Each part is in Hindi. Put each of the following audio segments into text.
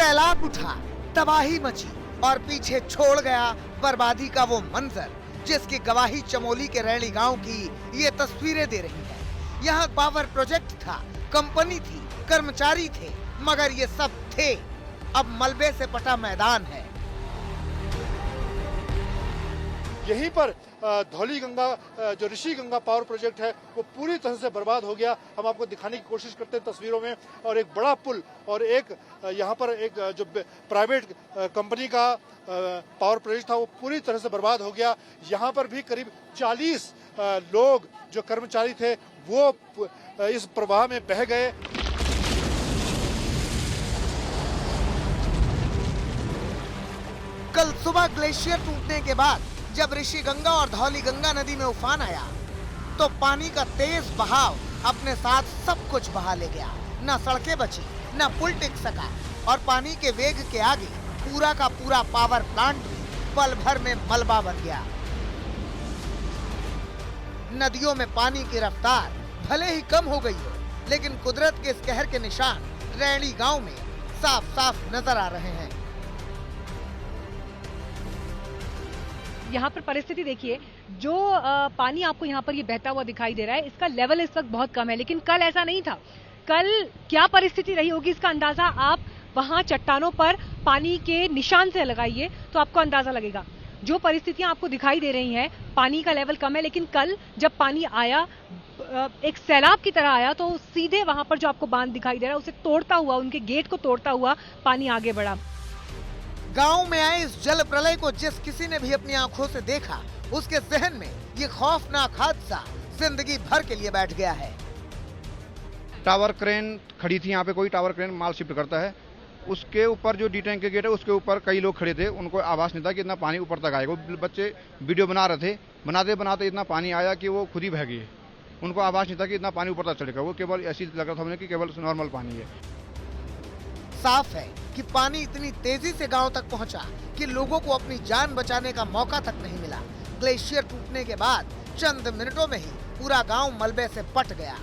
सैलाब उठा, तबाही मची और पीछे छोड़ गया बर्बादी का वो मंजर, जिसकी गवाही चमोली के रैणी गांव की ये तस्वीरें दे रही है। यहाँ पावर प्रोजेक्ट था, कंपनी थी, कर्मचारी थे, मगर ये सब थे, अब मलबे से पटा मैदान है। यहीं पर धौली गंगा जो ऋषि गंगा पावर प्रोजेक्ट है वो पूरी तरह से बर्बाद हो गया। हम आपको दिखाने की कोशिश करते हैं तस्वीरों में। और एक बड़ा पुल और एक यहाँ पर एक जो प्राइवेट कंपनी का पावर प्रोजेक्ट था वो पूरी तरह से बर्बाद हो गया। यहाँ पर भी करीब 40 लोग जो कर्मचारी थे वो इस प्रवाह में बह गए। कल सुबह ग्लेशियर टूटने के बाद जब ऋषि गंगा और धौली गंगा नदी में उफान आया तो पानी का तेज बहाव अपने साथ सब कुछ बहा ले गया। न सड़कें बची, न पुल टिक सका और पानी के वेग के आगे पूरा का पूरा पावर प्लांट भी पल भर में मलबा बन गया। नदियों में पानी की रफ्तार भले ही कम हो गई हो, लेकिन कुदरत के इस कहर के निशान रैणी गांव में साफ साफ नजर आ रहे हैं। यहाँ पर परिस्थिति देखिए, जो पानी आपको यहाँ पर ये बहता हुआ दिखाई दे रहा है, इसका लेवल इस वक्त बहुत कम है, लेकिन कल ऐसा नहीं था। कल क्या परिस्थिति रही होगी इसका अंदाजा आप वहाँ चट्टानों पर पानी के निशान से लगाइए तो आपको अंदाजा लगेगा। जो परिस्थितियां आपको दिखाई दे रही हैं, पानी का लेवल कम है, लेकिन कल जब पानी आया एक सैलाब की तरह आया तो सीधे वहां पर जो आपको बांध दिखाई दे रहा है उसे तोड़ता हुआ, उनके गेट को तोड़ता हुआ पानी आगे बढ़ा। गांव में आए इस जल प्रलय को जिस किसी ने भी अपनी आंखों से देखा, उसके जहन में ये खौफनाक हादसा जिंदगी भर के लिए बैठ गया है। टावर क्रेन खड़ी थी यहाँ पे, कोई टावर क्रेन माल शिफ्ट करता है, उसके ऊपर जो डी टैंक के गेट है उसके ऊपर कई लोग खड़े थे। उनको आभास नहीं था कि इतना पानी ऊपर तक आएगा। बच्चे वीडियो बना रहे थे, बनाते बनाते इतना पानी आया कि वो खुद ही बह गए। उनको आभास नहीं था कि इतना पानी ऊपर तक चढ़ेगा। वो केवल ऐसी लग रहा था हमें कि केवल नॉर्मल पानी है। साफ है कि पानी इतनी तेजी से गांव तक पहुंचा कि लोगों को अपनी जान बचाने का मौका तक नहीं मिला। ग्लेशियर टूटने के बाद चंद मिनटों में ही पूरा गांव मलबे से पट गया।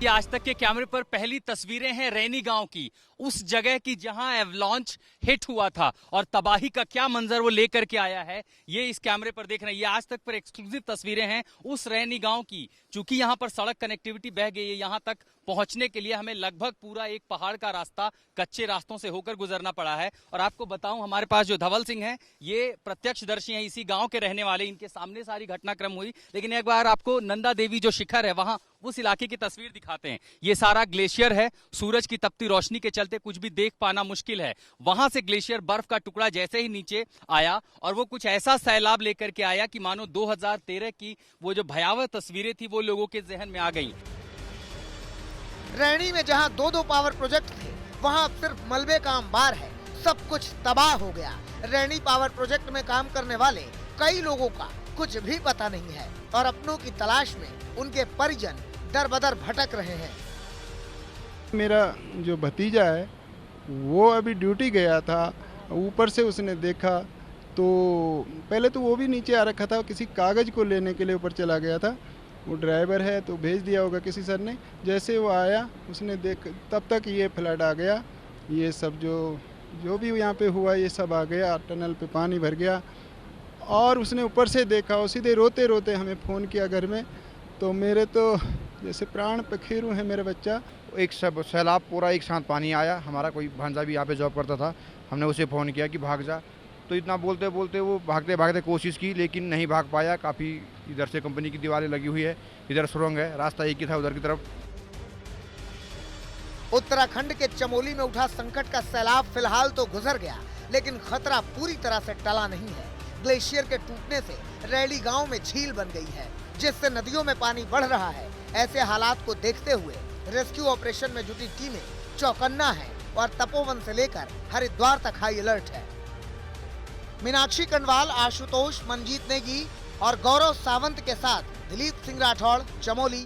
ये आज तक के कैमरे पर पहली तस्वीरें हैं रैनी गांव की, उस जगह की जहां एवलांच हिट हुआ था और तबाही का क्या मंजर वो लेकर के आया है, ये इस कैमरे पर देख रहे हैं। ये आज तक पर एक्सक्लूसिव तस्वीरें हैं उस रैनी गांव की। चूंकि यहां पर सड़क कनेक्टिविटी बह गई है, यहां तक पहुंचने के लिए हमें लगभग पूरा एक पहाड़ का रास्ता कच्चे रास्तों से होकर गुजरना पड़ा है। और आपको बताऊं, हमारे पास जो धवल सिंह हैं, ये प्रत्यक्षदर्शी हैं, इसी गांव के रहने वाले। इनके सामने सारी घटनाक्रम हुई। लेकिन एक बार आपको नंदा देवी जो शिखर है वहां उस इलाके की तस्वीर दिखाते हैं। ये सारा ग्लेशियर है, सूरज की तपती रोशनी के चलते कुछ भी देख पाना मुश्किल है। वहां से ग्लेशियर बर्फ का टुकड़ा जैसे ही नीचे आया और वो कुछ ऐसा सैलाब लेकर के आया कि मानो 2013 की वो जो भयावह तस्वीरें थी वो लोगों के जहन में आ गई। रैणी में जहां 2-2 पावर प्रोजेक्ट थे, वहां अब सिर्फ मलबे का अंबार है। सब कुछ तबाह हो गया। रैणी पावर प्रोजेक्ट में काम करने वाले कई लोगों का कुछ भी पता नहीं है और अपनों की तलाश में उनके परिजन दर-बदर भटक रहे हैं। मेरा जो भतीजा है वो अभी ड्यूटी गया था, ऊपर से उसने देखा तो पहले तो वो भी नीचे आ रखा था, किसी कागज को लेने के लिए ऊपर चला गया था। वो ड्राइवर है तो भेज दिया होगा किसी सर ने। जैसे वो आया उसने देख, तब तक ये फ्लड आ गया। ये सब जो भी यहाँ पे हुआ ये सब आ गया, टनल पे पानी भर गया। और उसने ऊपर से देखा और सीधे रोते रोते हमें फ़ोन किया घर में। तो मेरे तो जैसे प्राण पखेरु है मेरा बच्चा। एक सब सैलाब पूरा एक साथ पानी आया। हमारा कोई भांजा भी यहाँ पे जॉब करता था, हमने उसे फ़ोन किया कि भाग जा, तो इतना बोलते बोलते वो भागते भागते कोशिश की लेकिन नहीं भाग पाया। काफ़ी इधर से कंपनी की दीवारें लगी हुई है, इधर सुरंग है, रास्ता एक ही था उधर की तरफ। उत्तराखंड के चमोली में उठा संकट का सैलाब फिलहाल तो गुजर गया, लेकिन खतरा पूरी तरह से टला नहीं है। ग्लेशियर के टूटने से रैणी गांव में झील बन गई है, जिससे नदियों में पानी बढ़ रहा है। ऐसे हालात को देखते हुए रेस्क्यू ऑपरेशन में जुटी टीमें चौकन्ना है और तपोवन से लेकर हरिद्वार तक हाई अलर्ट है। मीनाक्षी कंडवाल, आशुतोष, मनजीत नेगी और गौरव सावंत के साथ दिलीप सिंह राठौड़, चमोली।